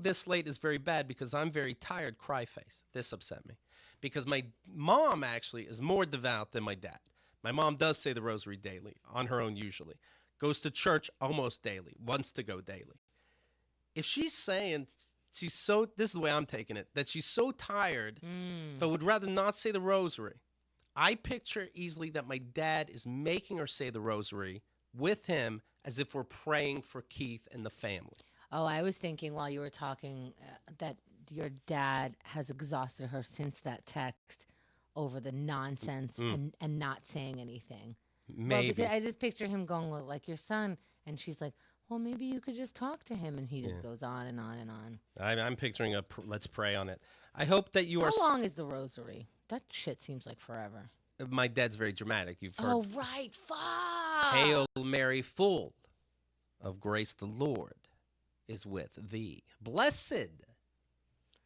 this late is very bad because I'm very tired, cry face. This upset me. Because my mom actually is more devout than my dad. My mom does say the rosary daily, on her own usually. Goes to church almost daily, wants to go daily. If she's saying this is the way I'm taking it, that she's so tired, but would rather not say the rosary, I picture easily that my dad is making her say the rosary with him as if we're praying for Keith and the family. Oh, I was thinking while you were talking that your dad has exhausted her since that text over the nonsense and not saying anything. Well, Maybe. because I just picture him going, well, like your son, and she's like, well, maybe you could just talk to him, and he just goes on and on and on. I'm picturing let's pray on it. I hope that you are. How long is the rosary? That shit seems like forever. My dad's very dramatic. You've heard. Oh, right. Fuck. Hail Mary, full of grace, the Lord is with thee. Blessed.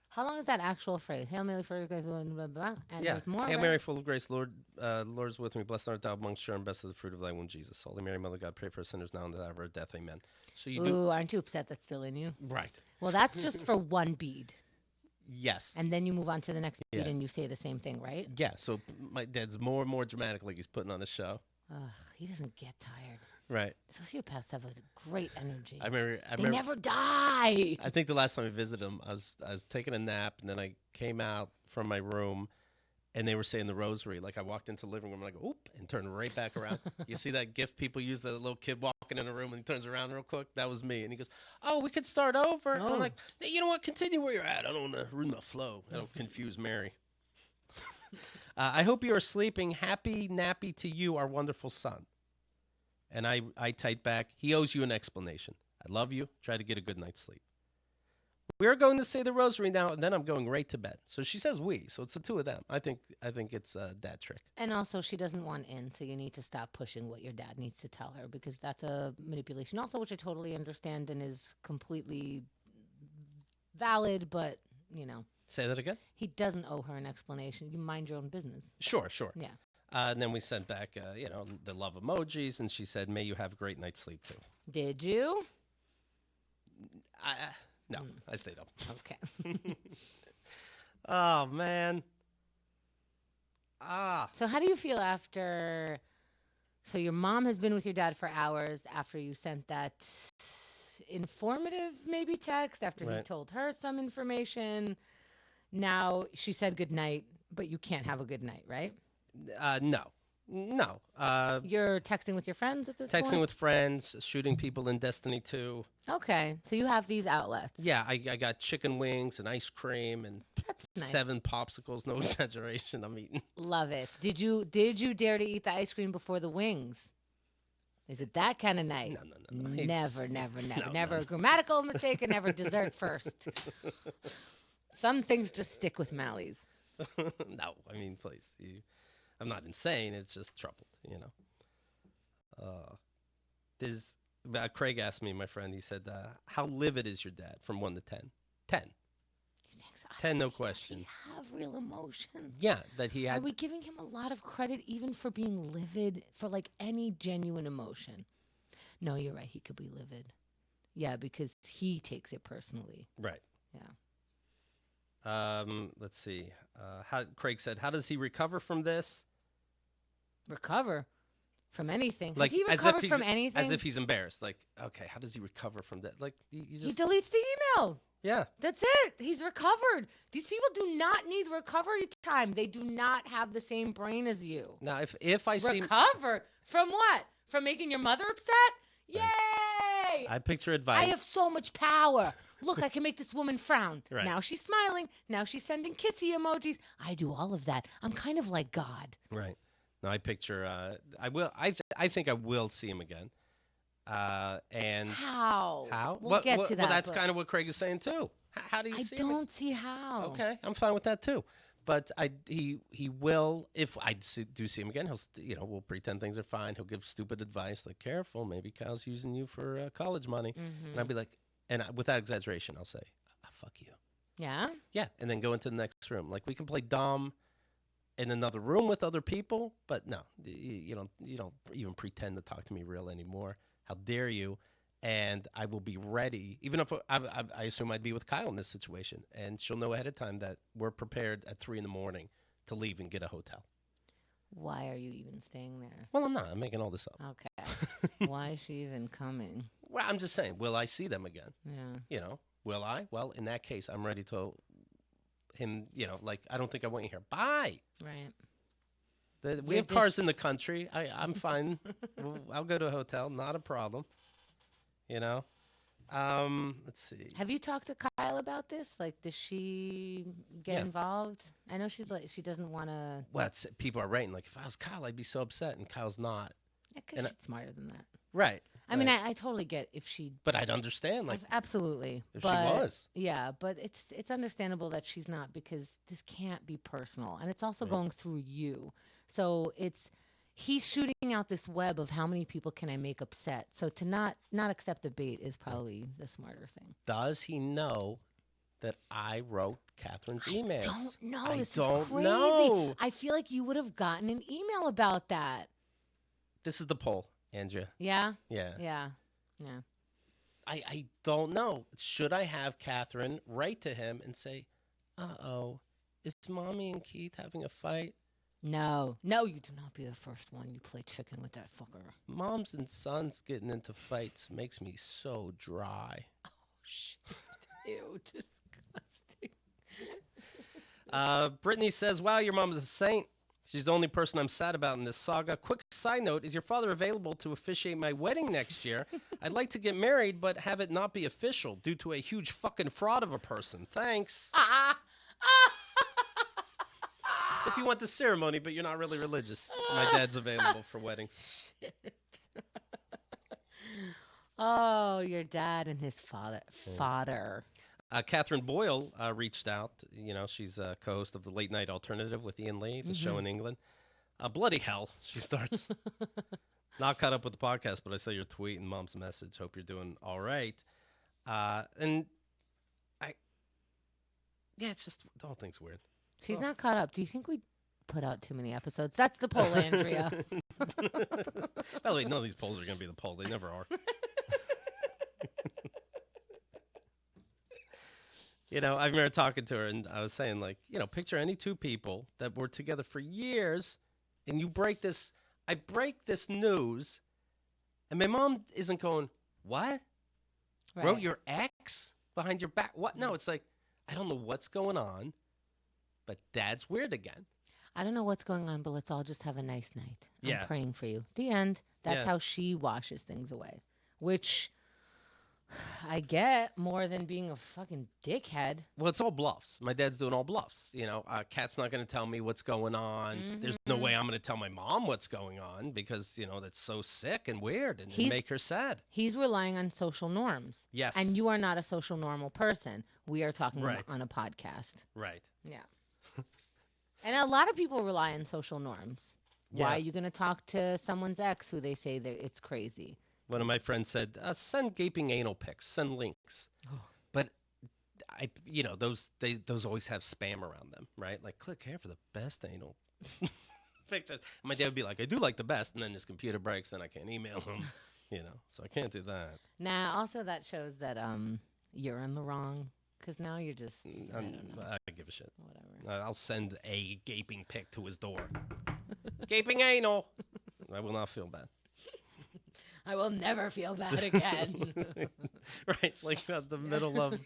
How long is that actual phrase? Hail Mary, full of grace, blah, blah, blah. And Yeah. there's more. Hail right? Mary, full of grace, Lord is with me. Blessed art thou amongst children, blessed is the fruit of thy womb, Jesus. Holy Mary, Mother of God, pray for us sinners now and at the hour of our death. Amen. So you do. Ooh, aren't you upset that's still in you? Right. Well, that's just for one bead. Yes. And then you move on to the next bead Yeah. and you say the same thing, right? Yeah. So my dad's more and more dramatic, like he's putting on a show. Ugh, he doesn't get tired. Right. Sociopaths have a great energy. I remember. They never die. I think the last time I visited him, I was taking a nap, and then I came out from my room, and they were saying the rosary. Like I walked into the living room, and I go, oop, and turned right back around. You see that gif people use, the little kid walking in a room, and he turns around real quick? That was me. And he goes, oh, we could start over. And Oh. I'm like, you know what? Continue where you're at. I don't want to ruin the flow. I don't confuse Mary. I hope you are sleeping. Happy nappy to you, our wonderful son. And I typed back, he owes you an explanation. I love you. Try to get a good night's sleep. We're going to say the rosary now, and then I'm going right to bed. So she says we, so it's the two of them. I think it's a dad trick. And also, she doesn't want in, so you need to stop pushing what your dad needs to tell her because that's a manipulation. Also, which I totally understand and is completely valid, but, you know. Say that again? He doesn't owe her an explanation. You mind your own business. Sure. Yeah. And then we sent back, the love emojis, and she said, may you have a great night's sleep, too. Did you? No, I stayed up. Okay. Oh, man. So how do you feel after... So your mom has been with your dad for hours after you sent that informative maybe text, after he Right. told her some information. Now she said good night, but you can't have a good night, right? No. You're texting with your friends at this point? Texting with friends, shooting people in Destiny 2. Okay, so you have these outlets. Yeah, I got chicken wings and ice cream and That's nice. 7 popsicles. No exaggeration. I'm eating. Love it. Did you dare to eat the ice cream before the wings? Is it that kind of night? No. Never. No. Never a grammatical mistake and never dessert first. Some things just stick with Mally's. No, I mean, please. I'm not insane. It's just troubled, There's Craig asked me, my friend, he said, how livid is your dad from 1 to 10? 10. He thinks, 10, no does question. he have real emotion? Yeah, that he Are had. we giving him a lot of credit even for being livid, for like any genuine emotion? No, you're right. He could be livid. Yeah, because he takes it personally. Right. Yeah. Let's see. Craig said, how does he recover from this? Recover from anything? Like, Has he as if recovered he's- from anything? As if he's embarrassed. Like, okay, how does he recover from that? Like, you He just. deletes the email. Yeah. That's it. He's recovered. These people do not need recovery time. They do not have the same brain as you. Now, if I see. Recover from what? From making your mother upset? Yay! I picture advice. I have so much power. Look, I can make this woman frown. Right. Now she's smiling. Now she's sending kissy emojis. I do all of that. I'm kind of like God. Right. No, I picture. I will. I think I will see him again. And How? how? We'll get to that. Well, that's but kind of what Craig is saying too. How do you I see him? don't see how. Okay, I'm fine with that too. But he will, if I do see him again, we'll pretend things are fine. He'll give stupid advice like, careful, maybe Kyle's using you for college money. Mm-hmm. And I'll be like, without exaggeration, I'll say, fuck you. Yeah? Yeah, and then go into the next room. Like, we can play dumb in another room with other people, but no, you don't even pretend to talk to me real anymore. How dare you? And I will be ready, even if I assume I'd be with Kyle in this situation, and she'll know ahead of time that we're prepared at 3 a.m. to leave and get a hotel. Why are you even staying there? Well, I'm not. I'm making all this up. Okay. Why is she even coming? Well, I'm just saying, will I see them again? Yeah. Will I? Well, in that case, I'm ready to him, like, I don't think I want you here. Bye. Right. We have cars in the country. I'm fine. I'll go to a hotel. Not a problem. Let's see. Have you talked to Kyle about this? Like, does she get Yeah. involved? I know she's like she doesn't want to. Well, people are writing like, if I was Kyle, I'd be so upset, and Kyle's not. Yeah, because And she's smarter than that. Right. I mean, I totally get if she. But I'd understand, like, Absolutely. if but, she was. Yeah, but it's understandable that she's not because this can't be personal, and it's also Right. going through you. So he's shooting out this web of how many people can I make upset. So to not accept the bait is probably the smarter thing. Does he know that I wrote Catherine's emails? I don't know. I This don't is crazy. know. I feel like you would have gotten an email about that. This is the poll, Andrea. Yeah. Yeah. Yeah. Yeah. I don't know. Should I have Catherine write to him and say, "Uh-oh, is Mommy and Keith having a fight? No, you do not be the first one. You play chicken with that fucker. Moms and sons getting into fights makes me so dry." Shit. Ew, disgusting. Brittany says, "Wow, your mom is a saint. She's the only person I'm sad about in this saga. Quick side note, is your father available to officiate my wedding next year? I'd like to get married, but have it not be official due to a huge fucking fraud of a person. Thanks." If you want the ceremony, but you're not really religious. My dad's available for weddings. Oh, your dad and his father. Catherine Boyle reached out. You know, she's a co-host of the Late Night Alternative with Ian Lee, the show in England. Bloody hell, she starts. Not caught up with the podcast, but I saw your tweet and Mom's message. Hope you're doing all right. And it's just, the whole thing's weird. She's not caught up. Do you think we put out too many episodes? That's the poll, Andrea. By the way, none of these polls are going to be the poll. They never are. You know, I remember talking to her, and I was saying, like, you know, picture any two people that were together for years, and you break this. I break this news, and my mom isn't going, "What? Right. Wrote your ex behind your back? What?" No, it's like, I don't know what's going on, but Dad's weird again. I don't know what's going on, but let's all just have a nice night. Yeah. I'm praying for you. The end. That's Yeah. how she washes things away, which I get more than being a fucking dickhead. Well, it's all bluffs. My dad's doing all bluffs. You know, Kat's not going to tell me what's going on. There's no way I'm going to tell my mom what's going on because, you know, that's so sick and weird and make her sad. He's relying on social norms. Yes. And you are not a social normal person. We are talking Right. on a podcast. Right. Yeah. And a lot of people rely on social norms. Yeah. Why are you going to talk to someone's ex who they say that it's crazy? One of my friends said, send gaping anal pics, send links. But you know, those always have spam around them, right? Like, click here for the best anal pictures. My dad would be like, I do like the best, and then his computer breaks, and I can't email him, you know, so I can't do that. Nah, also that shows that you're in the wrong because now you're just, I don't know, I give a shit. whatever. I'll send a gaping pic to his door. Gaping anal. I will not feel bad. I will never feel bad again. Right, like at the middle of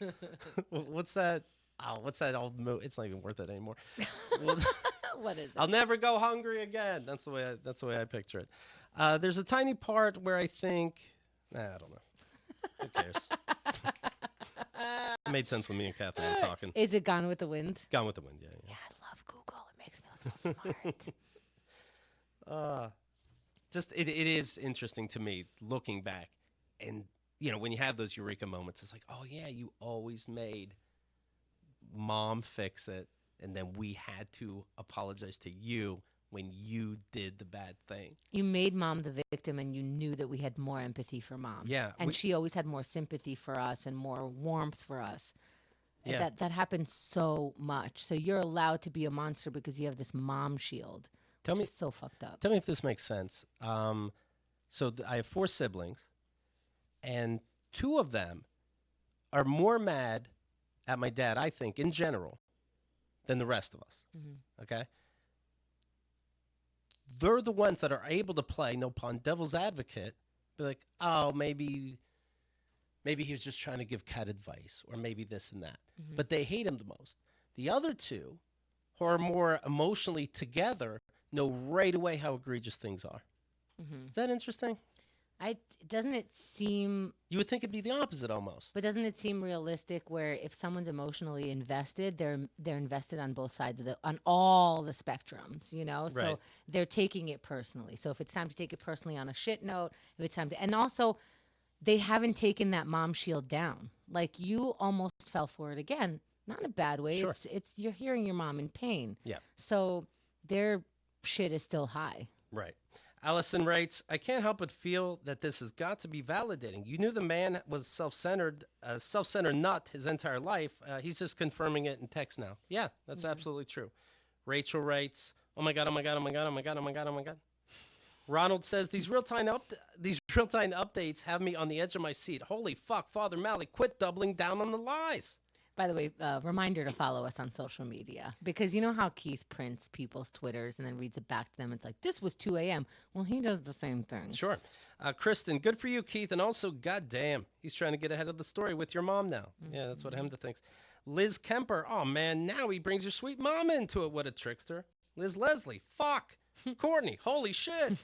what's that? Oh, what's that old movie? It's not even worth it anymore. What is it? I'll never go hungry again. That's the way I picture it. There's a tiny part where I think, I don't know. Who cares? It made sense when me and Catherine were talking. Is it Gone with the Wind? Gone with the Wind, yeah. Yeah, I love Google. It makes me look so smart. Just it is interesting to me looking back, and you know when you have those eureka moments, it's like, oh yeah, you always made Mom fix it, and then we had to apologize to you when you did the bad thing. You made Mom the victim, and you knew that we had more empathy for Mom. Yeah, and she always had more sympathy for us and more warmth for us. Yeah. That happens so much. So you're allowed to be a monster because you have this mom shield. Tell me, It's so fucked up. Tell me if this makes sense. So I have 4 siblings, and 2 of them are more mad at my dad, I think, in general, than the rest of us. Mm-hmm. Okay? They're the ones that are able to play, no pun, devil's advocate, be like, oh, maybe he was just trying to give Kat advice, or maybe this and that. Mm-hmm. But they hate him the most. The other 2, who are more emotionally together, know right away how egregious things are. Mm-hmm. Is that interesting? Doesn't it seem You would think it'd be the opposite almost. But doesn't it seem realistic where if someone's emotionally invested, they're invested on both sides of on all the spectrums, you know? So Right. they're taking it personally. So if it's time to take it personally on a shit note, if it's time to, and also they haven't taken that mom shield down. Like you almost fell for it again, not in a bad way. Sure. It's you're hearing your mom in pain. Yeah. So their shit is still high. Right. Allison writes, I can't help but feel that this has got to be validating. You knew the man was self-centered nut his entire life. He's just confirming it in text now. Yeah, that's absolutely true. Rachel writes, oh my God, oh my God, oh my God, oh my God, oh my God, oh my God. Ronald says, these real-time updates have me on the edge of my seat. Holy fuck, Father Malik, quit doubling down on the lies. By the way, reminder to follow us on social media because you know how Keith prints people's Twitters and then reads it back to them. It's like, this was 2 a.m. Well, he does the same thing. Sure. Kristen, good for you, Keith. And also, goddamn, he's trying to get ahead of the story with your mom now. Yeah, that's what Hemda thinks. Liz Kemper, oh man, now he brings your sweet mom into it. What a trickster. Liz Leslie, fuck. Courtney, holy shit.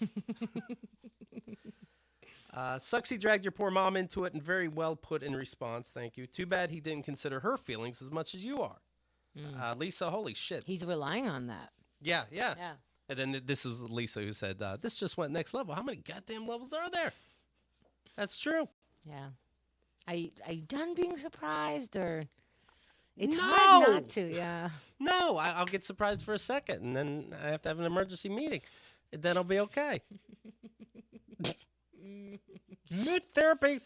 Sucks he dragged your poor mom into it and very well put in response. Thank you. Too bad he didn't consider her feelings as much as you are. Lisa, holy shit. He's relying on that. Yeah. Yeah. And then this was Lisa who said, this just went next level. How many goddamn levels are there? That's true. Yeah. Are you done being surprised or? It's No! hard not to, yeah. No, I'll get surprised for a second, and then I have to have an emergency meeting. And then I'll be okay. Therapy.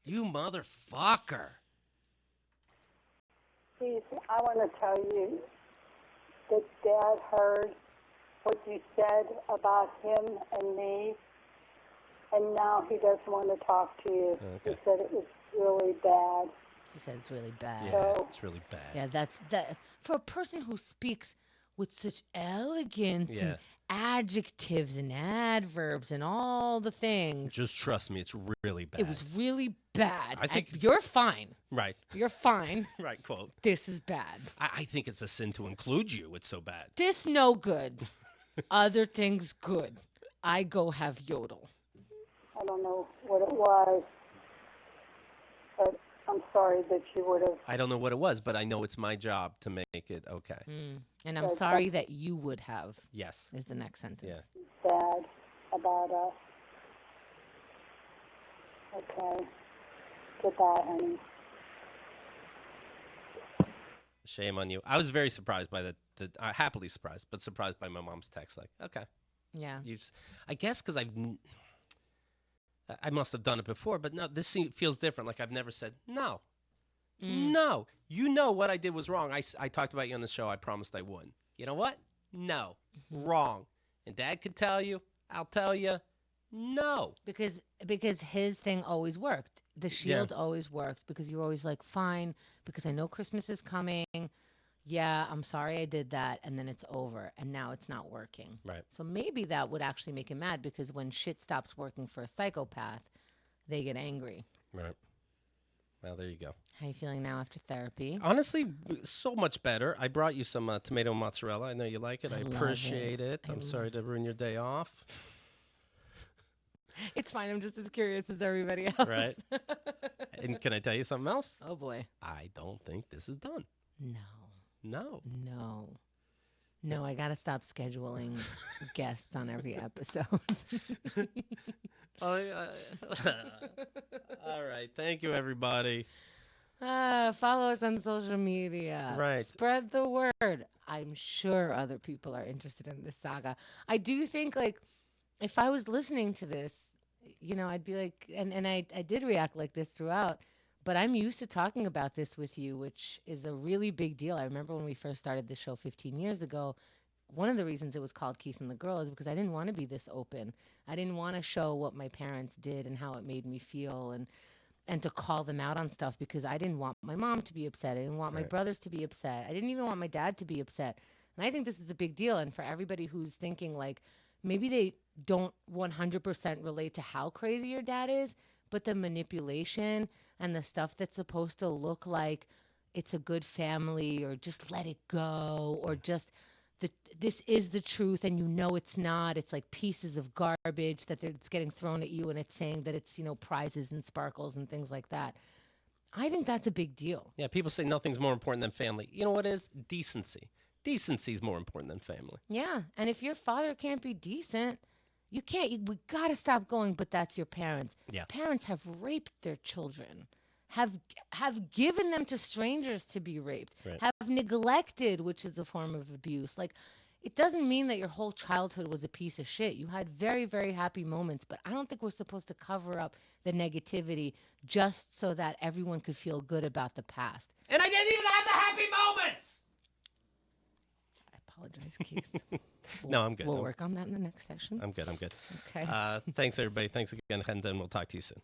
You motherfucker. Keith, I want to tell you that Dad heard what you said about him and me, and now he doesn't want to talk to you. Okay. He said it was really bad. He said it's really bad. Yeah, it's really bad. Yeah, that for a person who speaks with such elegance Yeah. and adjectives and adverbs and all the things. Just trust me, it's really bad. It was really bad. I think And it's- you're fine. Right. You're fine. Right, quote. This is bad. I think it's a sin to include you. It's so bad. This no good. Other things good. I go have yodel. I don't know what it was, but I'm sorry that you would have. I don't know what it was, but I know it's my job to make it okay. And I'm Okay. sorry that you would have Yes. is the next sentence. Bad about us. Okay. Goodbye, honey. Shame on you. I was very surprised by the happily surprised, but surprised by my mom's text. Like, okay, Yeah. I guess because I must have done it before, but no, this feels different. Like I've never said no. No, you know what I did was wrong. I talked about you on the show. I promised I wouldn't. You know what? No, wrong. And Dad could tell you. I'll tell you. No. Because his thing always worked. The shield always worked because you were always like, fine, because I know Christmas is coming. Yeah, I'm sorry I did that, and then it's over, and now it's not working. Right. So maybe that would actually make him mad because when shit stops working for a psychopath, they get angry. Right. Well, there you go. How you feeling now after therapy? Honestly, so much better. I brought you some tomato mozzarella. I know you like it. I love appreciate it. I I'm sorry to ruin your day off. It's fine. I'm just as curious as everybody else. Right. And can I tell you something else? Oh, boy. I don't think this is done. No. No. No, I got to stop scheduling guests on every episode. All right. Thank you, everybody. Follow us on social media. Right. Spread the word. I'm sure other people are interested in this saga. I do think, like, if I was listening to this, you know, I'd be like, and I did react like this throughout, but I'm used to talking about this with you, which is a really big deal. I remember when we first started the show 15 years ago, one of the reasons it was called Keith and the Girl is because I didn't want to be this open. I didn't want to show what my parents did and how it made me feel and to call them out on stuff because I didn't want my mom to be upset. I didn't want my brothers to be upset. I didn't even want my dad to be upset. And I think this is a big deal. And for everybody who's thinking like, maybe they don't 100% relate to how crazy your dad is, but the manipulation and the stuff that's supposed to look like it's a good family or just let it go or just this is the truth and you know it's not. It's like pieces of garbage that it's getting thrown at you and it's saying that it's, prizes and sparkles and things like that. I think that's a big deal. Yeah, people say nothing's more important than family. You know what is? Decency. Decency is more important than family. Yeah. And if your father can't be decent, we got to stop going, but that's your parents. Yeah. Parents have raped their children, have given them to strangers to be raped, Right. have neglected, which is a form of abuse. Like, it doesn't mean that your whole childhood was a piece of shit. You had very, very happy moments, but I don't think we're supposed to cover up the negativity just so that everyone could feel good about the past. And I didn't even have the happy moments. I apologize, Keith. No, I'm good. We'll work on that in the next session. I'm good. Okay. Thanks, everybody. Thanks again, Henda, and we'll talk to you soon.